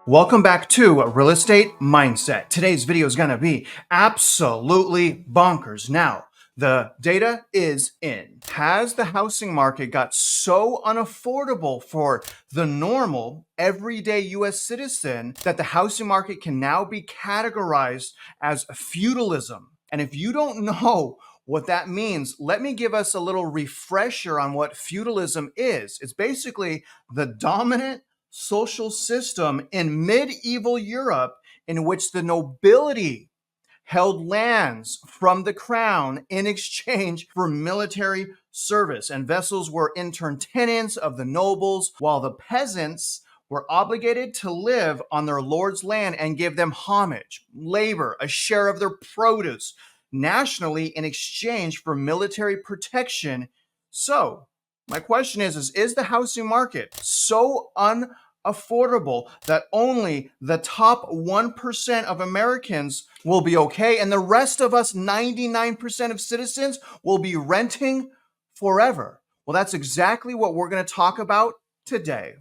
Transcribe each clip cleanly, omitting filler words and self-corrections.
Welcome back to Real Estate Mindset. Today's video is going to be absolutely bonkers. Now, the data is in. Has the housing market got so unaffordable for the normal, everyday US citizen that the housing market can now be categorized as feudalism? And if you don't know what that means, let me give us a little refresher on what feudalism is. It's basically the dominant social system in medieval Europe in which the nobility held lands from the crown in exchange for military service, and vessels were in turn tenants of the nobles, while the peasants were obligated to live on their lord's land and give them homage, labor, a share of their produce nationally in exchange for military protection. So, my question is the housing market so unaffordable that only the top 1% of Americans will be okay and the rest of us 99% of citizens will be renting forever? Well, that's exactly what we're going to talk about today.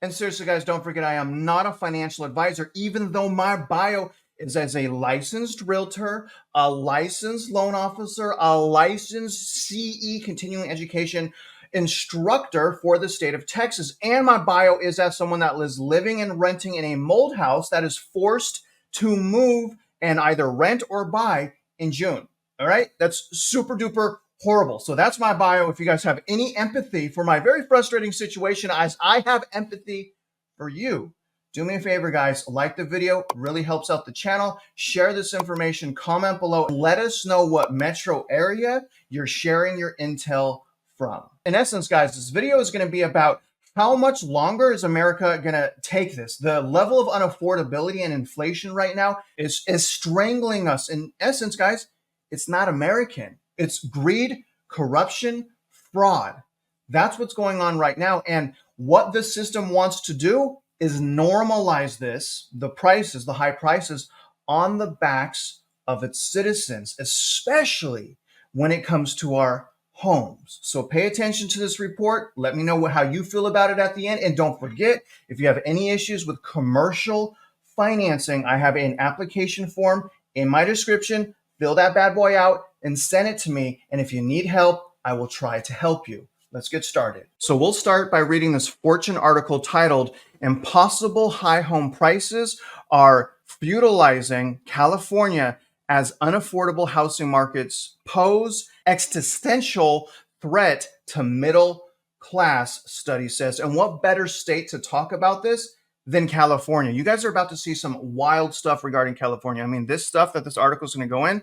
And seriously, guys, don't forget, I am not a financial advisor, even though my bio is as a licensed realtor, a licensed loan officer, a licensed CE continuing education instructor for the state of Texas. And my bio is as someone that is living and renting in a mold house that is forced to move and either rent or buy in June. All right. That's super duper horrible. So that's my bio. If you guys have any empathy for my very frustrating situation, as I have empathy for you, do me a favor, guys, like the video, really helps out the channel. Share this information, comment below, let us know what metro area you're sharing your intel from. In essence, guys, this video is going to be about how much longer is America going to take this? The level of unaffordability and inflation right now is strangling us. In essence, guys, it's not American. It's greed, corruption, fraud. That's what's going on right now. And what the system wants to do is normalize this, the prices, the high prices, on the backs of its citizens, especially when it comes to our homes. So pay attention to this report. Let me know how you feel about it at the end. And don't forget, if you have any issues with commercial financing, I have an application form in my description. Fill that bad boy out and send it to me. And if you need help, I will try to help you. Let's get started. So we'll start by reading this Fortune article titled "Impossible High Home Prices Are Feudalizing California as Unaffordable Housing Markets Pose Existential Threat to Middle Class," study says. And what better state to talk about this than California? You guys are about to see some wild stuff regarding California. I mean, this stuff that this article is going to go in,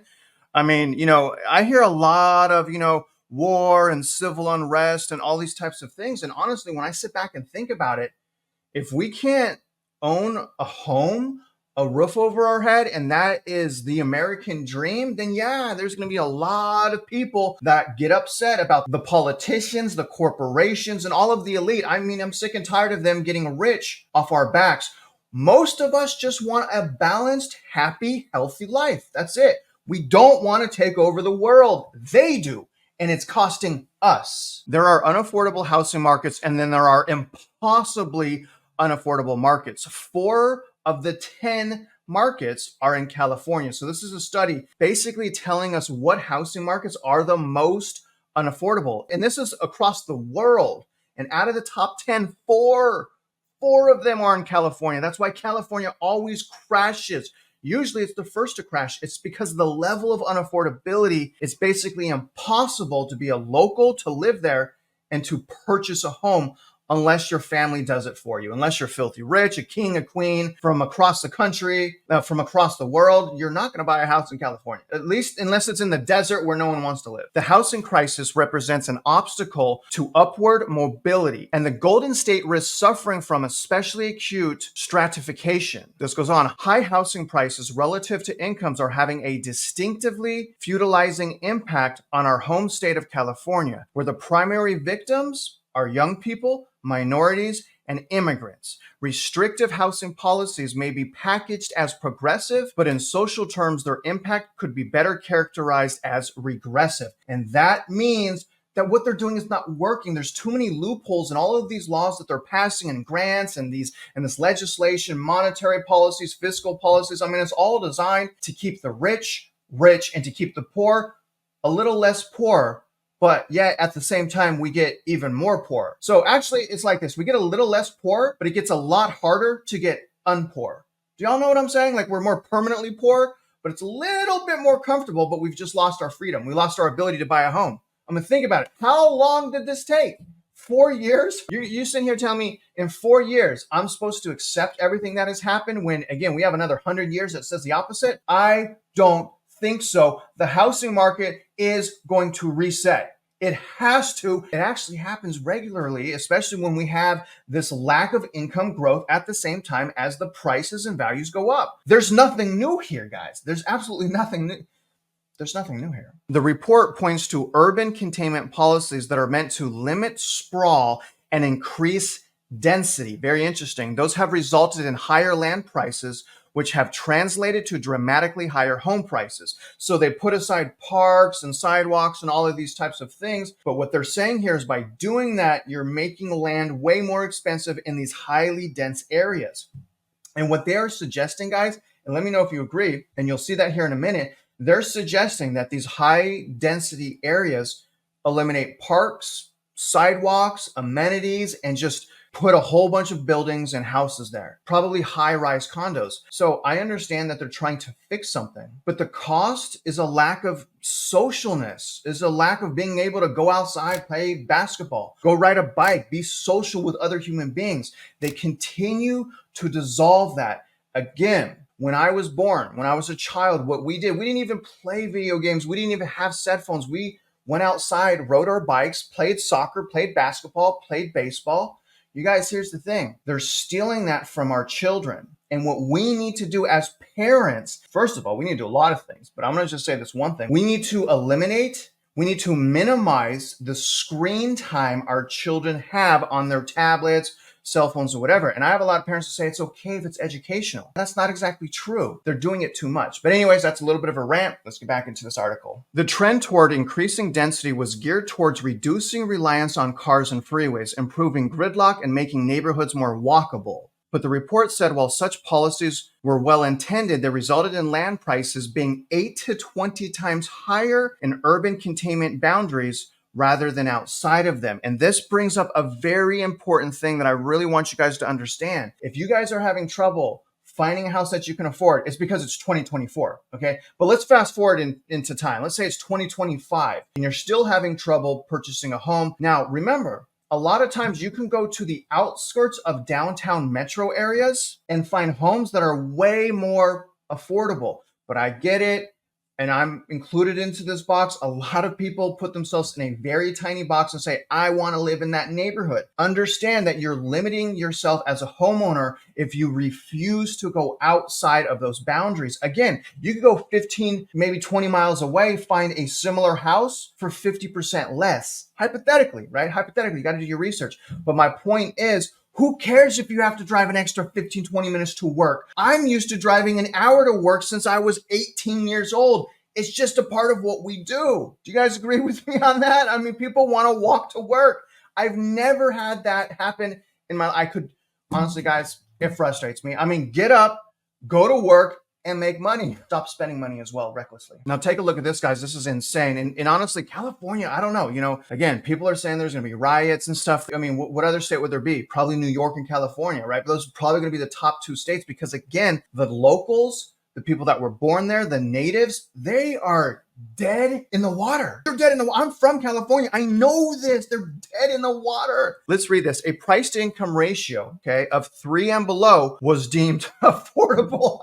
I mean, I hear a lot of, war and civil unrest and all these types of things. And honestly, when I sit back and think about it, if we can't own a home, a roof over our head, and that is the American dream, then yeah, there's going to be a lot of people that get upset about the politicians, the corporations, and all of the elite. I mean, I'm sick and tired of them getting rich off our backs. Most of us just want a balanced, happy, healthy life. That's it. We don't want to take over the world. They do. And it's costing us. There are unaffordable housing markets, and then there are impossibly unaffordable markets. 4 of the 10 markets are in California. So this is a study basically telling us what housing markets are the most unaffordable. And this is across the world. And out of the top 10, four of them are in California. That's why California always crashes. Usually it's the first to crash. It's because the level of unaffordability, it's basically impossible to be a local, to live there, and to purchase a home unless your family does it for you. Unless you're filthy rich, a king, a queen from across the country, from across the world, you're not going to buy a house in California, at least unless it's in the desert where no one wants to live. The housing crisis represents an obstacle to upward mobility, and the Golden State risks suffering from especially acute stratification. This goes on. High housing prices relative to incomes are having a distinctively feudalizing impact on our home state of California, where the primary victims are young people, minorities, and immigrants. Restrictive housing policies may be packaged as progressive, but in social terms, their impact could be better characterized as regressive. And that means that what they're doing is not working. There's too many loopholes in all of these laws that they're passing, and grants and this legislation, monetary policies, fiscal policies. I mean, it's all designed to keep the rich rich and to keep the poor a little less poor. But yet at the same time, we get even more poor. So actually, it's like this. We get a little less poor, but it gets a lot harder to get unpoor. Do y'all know what I'm saying? Like, we're more permanently poor, but it's a little bit more comfortable, but we've just lost our freedom. We lost our ability to buy a home. I mean, think about it. How long did this take? 4 years? You're sitting here telling me in 4 years, I'm supposed to accept everything that has happened when, again, we have another 100 years that says the opposite? I don't think so. The housing market is going to reset. It has to. It actually happens regularly, especially when we have this lack of income growth at the same time as the prices and values go up. There's nothing new here, guys. There's absolutely nothing new. There's nothing new here. The report points to urban containment policies that are meant to limit sprawl and increase density. Very interesting. Those have resulted in higher land prices, which have translated to dramatically higher home prices. So they put aside parks and sidewalks and all of these types of things. But what they're saying here is by doing that, you're making land way more expensive in these highly dense areas. And what they are suggesting, guys, and let me know if you agree, and you'll see that here in a minute, they're suggesting that these high density areas eliminate parks, sidewalks, amenities, and just put a whole bunch of buildings and houses there, probably high-rise condos. So I understand that they're trying to fix something, but the cost is a lack of socialness, is a lack of being able to go outside, play basketball, go ride a bike, be social with other human beings. They continue to dissolve that. Again, when I was born, when I was a child, what we did, we didn't even play video games. We didn't even have cell phones. We went outside, rode our bikes, played soccer, played basketball, played baseball. You guys, here's the thing. They're stealing that from our children. And what we need to do as parents, first of all, we need to do a lot of things, but I'm going to just say this one thing. We need to minimize the screen time our children have on their tablets, cell phones, or whatever. And I have a lot of parents who say it's okay if it's educational. That's not exactly true. They're doing it too much. But anyways, that's a little bit of a rant. Let's get back into this article. The trend toward increasing density was geared towards reducing reliance on cars and freeways, improving gridlock, and making neighborhoods more walkable. But the report said while such policies were well intended, they resulted in land prices being 8 to 20 times higher in urban containment boundaries rather than outside of them. And this brings up a very important thing that I really want you guys to understand. If you guys are having trouble finding a house that you can afford, it's because it's 2024, okay? But let's fast forward into time. Let's say it's 2025 and you're still having trouble purchasing a home. Now, remember, a lot of times you can go to the outskirts of downtown metro areas and find homes that are way more affordable. But I get it. And I'm included into this box. A lot of people put themselves in a very tiny box and say, I want to live in that neighborhood. Understand that you're limiting yourself as a homeowner if you refuse to go outside of those boundaries. Again, you could go 15, maybe 20 miles away, find a similar house for 50% less. Hypothetically, right? Hypothetically, you got to do your research. But my point is, who cares if you have to drive an extra 15, 20 minutes to work? I'm used to driving an hour to work since I was 18 years old. It's just a part of what we do. Do you guys agree with me on that? I mean, people want to walk to work. I've never had that happen in my life. I could, honestly, guys, it frustrates me. I mean, get up, go to work, and make money. Stop spending money as well recklessly. Now take a look at this, guys. This is insane. And honestly, California, I don't know. Again, people are saying there's going to be riots and stuff. I mean, what other state would there be? Probably New York and California, right? But those are probably going to be the top two states because, again, the locals, the people that were born there, the natives, they are dead in the water. They're dead in the water. I'm from California. I know this. They're dead in the water. Let's read this. A price to income ratio, okay, of 3 and below was deemed affordable.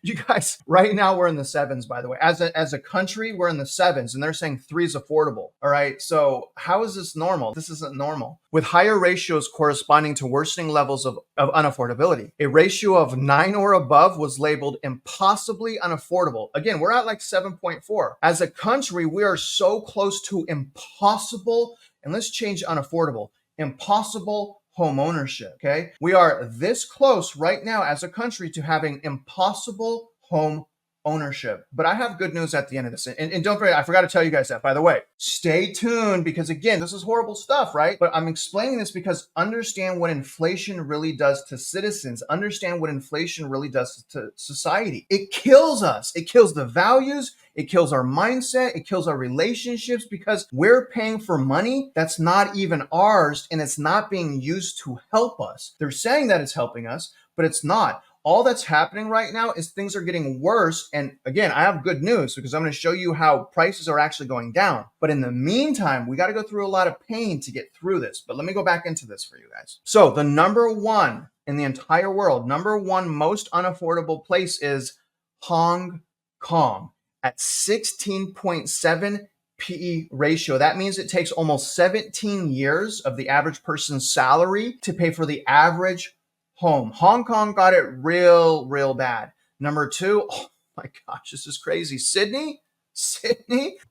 You guys, right now we're in the 7s, by the way. As a country, we're in the 7s, and they're saying 3 is affordable. All right. So how is this normal? This isn't normal. With higher ratios corresponding to worsening levels of unaffordability. A ratio of 9 or above was labeled impossibly unaffordable. Again, we're at like 7.4. As a country, we are so close to impossible, and let's change unaffordable, impossible home ownership, okay? We are this close right now as a country to having impossible home ownership. But I have good news at the end of this. And don't forget, I forgot to tell you guys that, by the way. Stay tuned because, again, this is horrible stuff, right? But I'm explaining this because understand what inflation really does to citizens. Understand what inflation really does to society. It kills us. It kills the values. It kills our mindset. It kills our relationships because we're paying for money that's not even ours and it's not being used to help us. They're saying that it's helping us, but it's not. All that's happening right now is things are getting worse. And again, I have good news because I'm going to show you how prices are actually going down. But in the meantime, we got to go through a lot of pain to get through this. But let me go back into this for you guys. So the number one in the entire world, number one most unaffordable place is Hong Kong at 16.7 PE ratio. That means it takes almost 17 years of the average person's salary to pay for the average home. Hong Kong got it real bad. Number two, oh my gosh, this is crazy. Sydney.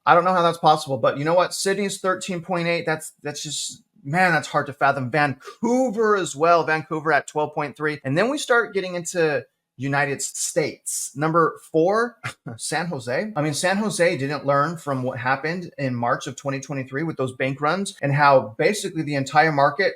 I don't know how that's possible, but you know what? Sydney's 13.8. That's just, man, that's hard to fathom. Vancouver as well. Vancouver at 12.3. And then we start getting into United States. Number four, San Jose. I mean, San Jose didn't learn from what happened in March of 2023 with those bank runs and how basically the entire market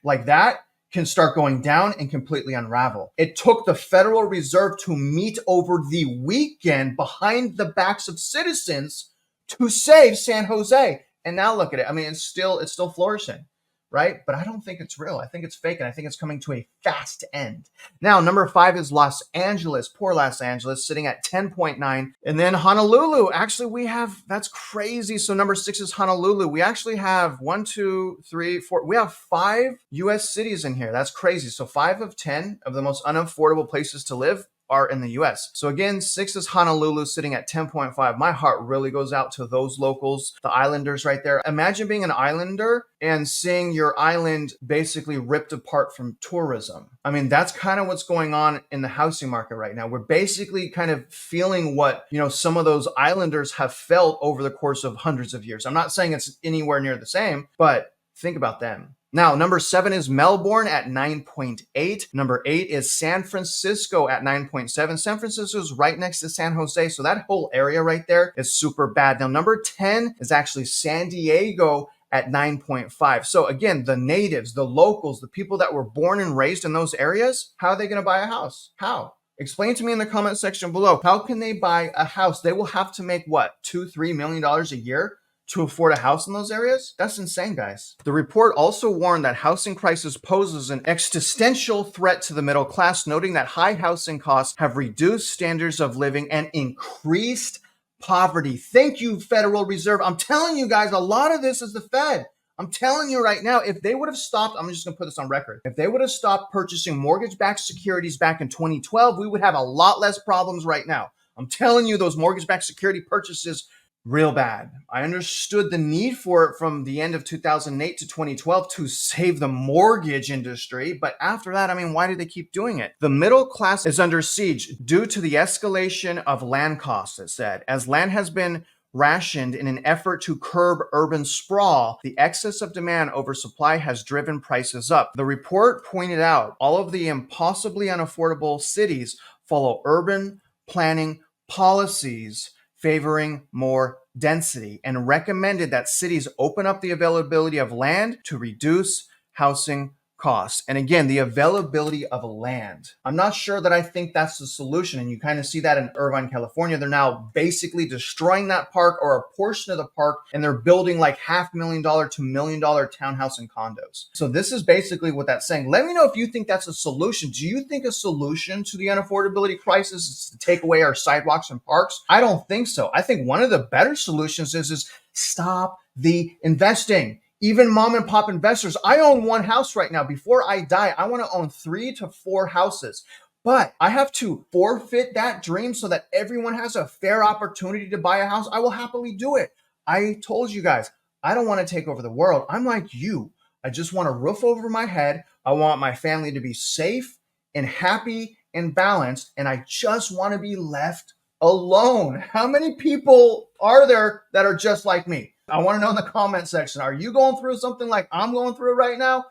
like that can start going down and completely unravel. It took the Federal Reserve to meet over the weekend behind the backs of citizens to save San Jose. And now look at it. I mean, it's still flourishing, right? But I don't think it's real. I think it's fake, and I think it's coming to a fast end. Now, number five is Los Angeles. Poor Los Angeles, sitting at 10.9. And then Honolulu. Actually, that's crazy. So number six is Honolulu. We actually have 1, 2, 3, 4. We have 5 U.S. cities in here. That's crazy. So 5 of 10 of the most unaffordable places to live are in the US. So again, 6 is Honolulu, sitting at 10.5. My heart really goes out to those locals, the islanders right there. Imagine being an islander and seeing your island basically ripped apart from tourism. I mean, that's kind of what's going on in the housing market right now. We're basically kind of feeling what, some of those islanders have felt over the course of hundreds of years. I'm not saying it's anywhere near the same, but think about them. Now, number 7 is Melbourne at 9.8. Number 8 is San Francisco at 9.7. San Francisco is right next to San Jose, so that whole area right there is super bad. Now, number 10 is actually San Diego at 9.5. So again, the natives, the locals, the people that were born and raised in those areas, how are they going to buy a house? How? Explain to me in the comment section below. How can they buy a house? They will have to make what, $2-3 million a year to afford a house in those areas? That's insane, guys. The report also warned that housing crisis poses an existential threat to the middle class, noting that high housing costs have reduced standards of living and increased poverty. Thank you, Federal Reserve. I'm telling you guys, a lot of this is the Fed. I'm telling you right now, if they would have stopped, I'm just going to put this on record. If they would have stopped purchasing mortgage-backed securities back in 2012, we would have a lot less problems right now. I'm telling you, those mortgage-backed security purchases real bad. I understood the need for it from the end of 2008 to 2012 to save the mortgage industry. But after that, I mean, why did they keep doing it? The middle class is under siege due to the escalation of land costs, it said. As land has been rationed in an effort to curb urban sprawl, the excess of demand over supply has driven prices up. The report pointed out all of the impossibly unaffordable cities follow urban planning policies favoring more density, and recommended that cities open up the availability of land to reduce housing costs. And again, the availability of land. I'm not sure that I think that's the solution. And you kind of see that in Irvine, California. They're now basically destroying that park or a portion of the park, and they're building like $500,000 to $1 million townhouse and condos. So this is basically what that's saying. Let me know if you think that's a solution. Do you think a solution to the unaffordability crisis is to take away our sidewalks and parks? I don't think so. I think one of the better solutions is stop the investing. Even mom and pop investors. I own one house right now. Before I die, I want to own 3 to 4 houses. But I have to forfeit that dream so that everyone has a fair opportunity to buy a house. I will happily do it. I told you guys, I don't want to take over the world. I'm like you. I just want a roof over my head. I want my family to be safe and happy and balanced. And I just want to be left alone. How many people are there that are just like me? I want to know in the comment section, are you going through something like I'm going through right now?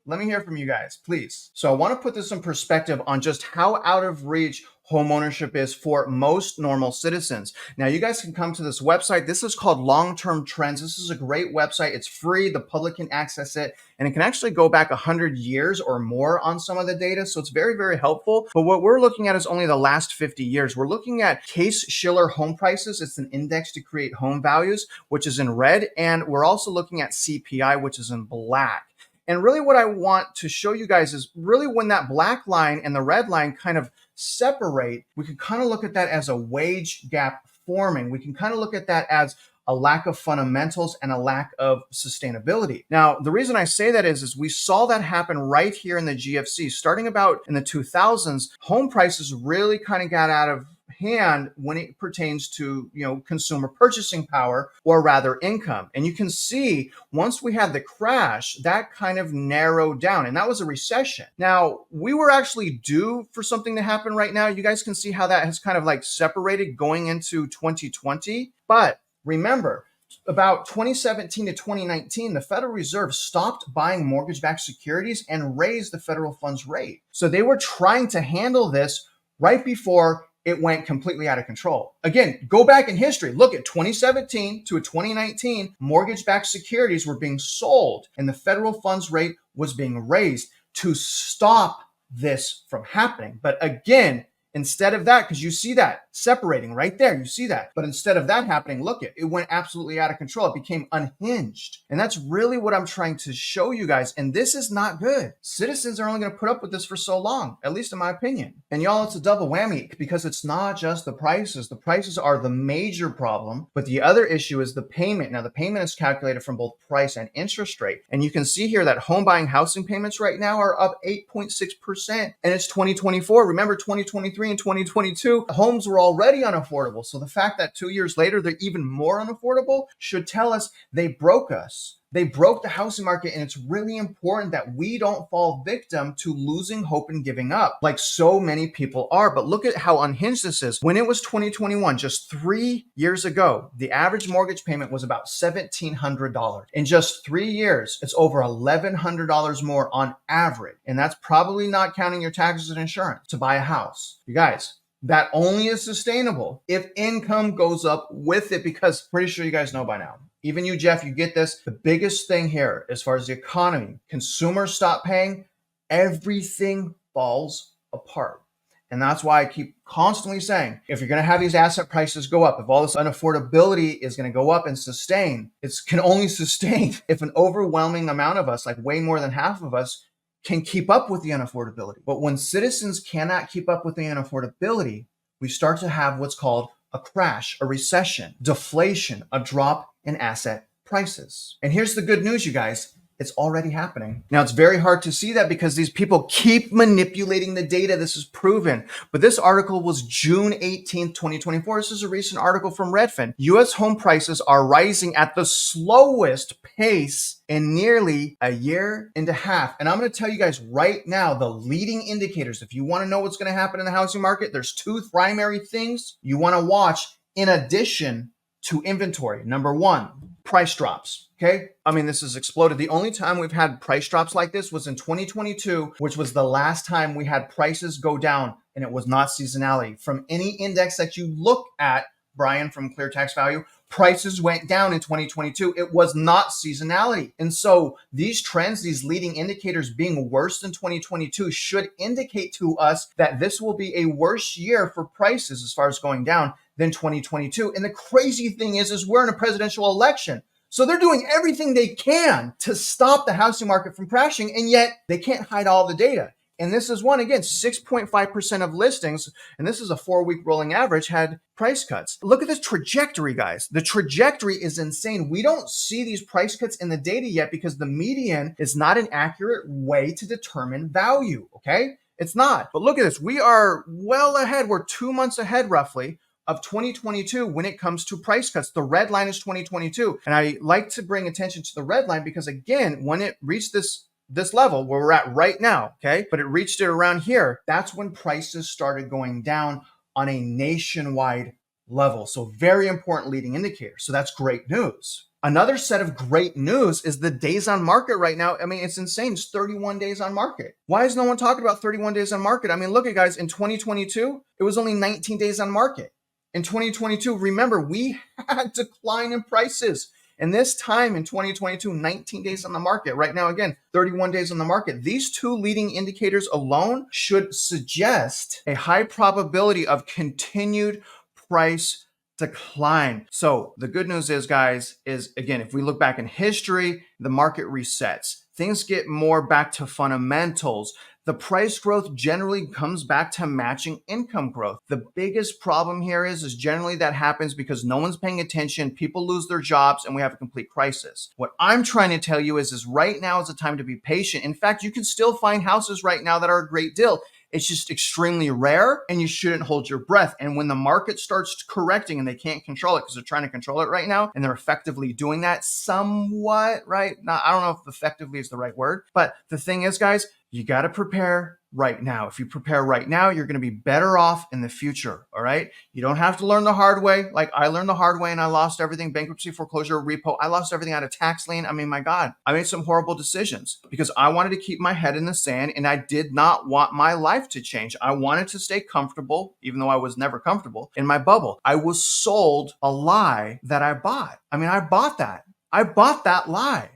Let me hear from you guys, please. So I want to put this in perspective on just how out of reach home ownership is for most normal citizens. Now, you guys can come to this website. This is called Long-Term Trends. This is a great website. It's free. The public can access it, and it can actually go back 100 years or more on some of the data. So it's very, very helpful. But what we're looking at is only the last 50 years. We're looking at Case-Shiller home prices. It's an index to create home values, which is in red. And we're also looking at CPI, which is in black. And really what I want to show you guys is really when that black line and the red line kind of separate, we can kind of look at that as a wage gap forming. We can kind of look at that as a lack of fundamentals and a lack of sustainability. Now, the reason I say that is we saw that happen right here in the GFC. Starting about in the 2000s, home prices really kind of got out of hand when it pertains to, consumer purchasing power, or rather income. And you can see once we had the crash, that kind of narrowed down, and that was a recession. Now, we were actually due for something to happen right now. You guys can see how that has kind of like separated going into 2020. But remember, about 2017 to 2019, the Federal Reserve stopped buying mortgage-backed securities and raised the federal funds rate. So they were trying to handle this right before it went completely out of control. Again, go back in history. Look at 2017 to 2019, mortgage-backed securities were being sold and the federal funds rate was being raised to stop this from happening. But again, instead of that, because you see that separating right there, you see that. But instead of that happening, look, it went absolutely out of control. It became unhinged. And that's really what I'm trying to show you guys. And this is not good. Citizens are only going to put up with this for so long, at least in my opinion. And y'all, it's a double whammy because it's not just the prices. The prices are the major problem, but the other issue is the payment. Now, the payment is calculated from both price and interest rate. And you can see here that home buying housing payments right now are up 8.6%. And it's 2024. Remember 2023 and 2022, homes were already unaffordable. So the fact that 2 years later, they're even more unaffordable should tell us they broke us. They broke the housing market, and it's really important that we don't fall victim to losing hope and giving up like so many people are. But look at how unhinged this is. When it was 2021, just 3 years ago, the average mortgage payment was about $1,700. In just 3 years, it's over $1,100 more on average. And that's probably not counting your taxes and insurance to buy a house. You guys, that only is sustainable if income goes up with it, because pretty sure you guys know by now. Even you, Jeff, you get this. The biggest thing here, as far as the economy, consumers stop paying, everything falls apart. And that's why I keep constantly saying, if you're going to have these asset prices go up, if all this unaffordability is going to go up and sustain, it can only sustain if an overwhelming amount of us, like way more than half of us, can keep up with the unaffordability. But when citizens cannot keep up with the unaffordability, we start to have what's called a crash, a recession, deflation, a drop in asset prices. And here's the good news, you guys. It's already happening. Now, it's very hard to see that because these people keep manipulating the data. This is proven. But this article was June 18th, 2024. This is a recent article from Redfin. U.S. home prices are rising at the slowest pace in nearly a year and a half. And I'm going to tell you guys right now, the leading indicators, if you want to know what's going to happen in the housing market, there's two primary things you want to watch in addition to inventory. Number one, price drops. Okay. I mean, this has exploded. The only time we've had price drops like this was in 2022, which was the last time we had prices go down, and it was not seasonality. From any index that you look at, Brian, from Clear Tax Value, prices went down in 2022. It was not seasonality. And so these trends, these leading indicators being worse than 2022 should indicate to us that this will be a worse year for prices as far as going down than 2022. And the crazy thing is we're in a presidential election. So they're doing everything they can to stop the housing market from crashing, and yet they can't hide all the data. And this is one, again, 6.5% of listings, and this is a 4-week rolling average, had price cuts. Look at this trajectory, guys. The trajectory is insane. We don't see these price cuts in the data yet because the median is not an accurate way to determine value, okay? It's not. But look at this. We are well ahead. We're 2 months ahead, roughly, of 2022 when it comes to price cuts. The red line is 2022. And I like to bring attention to the red line because, again, when it reached this level where we're at right now, okay, but it reached it around here, that's when prices started going down on a nationwide level. So very important leading indicator. So that's great news. Another set of great news is the days on market right now. I mean, it's insane. It's 31 days on market. Why is no one talking about 31 days on market? I mean, look at guys, in 2022, it was only 19 days on market. In 2022, remember, we had decline in prices. And this time in 2022, 19 days on the market. Right now, again, 31 days on the market. These two leading indicators alone should suggest a high probability of continued price decline. So the good news is, guys, is again, if we look back in history, the market resets. Things get more back to fundamentals. The price growth generally comes back to matching income growth. The biggest problem here is generally that happens because no one's paying attention, people lose their jobs, and we have a complete crisis. What I'm trying to tell you is right now is the time to be patient. In fact, you can still find houses right now that are a great deal. It's just extremely rare, and you shouldn't hold your breath. And when the market starts correcting and they can't control it because they're trying to control it right now, and they're effectively doing that somewhat, right? Now, I don't know if effectively is the right word, but the thing is, guys, you got to prepare right now. If you prepare right now, you're going to be better off in the future. All right. You don't have to learn the hard way. Like I learned the hard way and I lost everything: bankruptcy, foreclosure, repo. I lost everything out of tax lien. I mean, my God, I made some horrible decisions because I wanted to keep my head in the sand and I did not want my life to change. I wanted to stay comfortable, even though I was never comfortable in my bubble. I was sold a lie that I bought. I mean, I bought that. I bought that lie.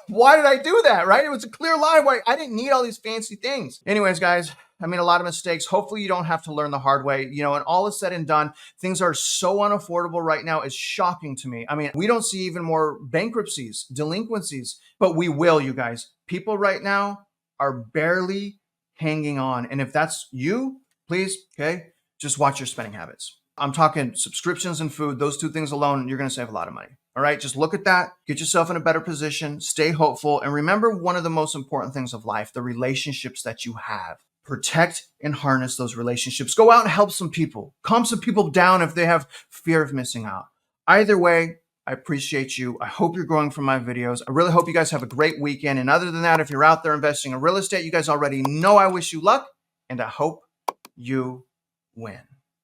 Why did I do that, right? It was a clear lie. Why I didn't need all these fancy things. Anyways, guys, I made a lot of mistakes. Hopefully you don't have to learn the hard way. You know, and all is said and done, things are so unaffordable right now. It's shocking to me. I mean, we don't see even more bankruptcies, delinquencies, but we will, you guys. People right now are barely hanging on. And if that's you, please, okay, just watch your spending habits. I'm talking subscriptions and food. Those two things alone, you're going to save a lot of money. All right, just look at that, get yourself in a better position, stay hopeful, and remember one of the most important things of life, the relationships that you have. Protect and harness those relationships. Go out and help some people. Calm some people down if they have fear of missing out. Either way, I appreciate you. I hope you're growing from my videos. I really hope you guys have a great weekend. And other than that, if you're out there investing in real estate, you guys already know I wish you luck, and I hope you win.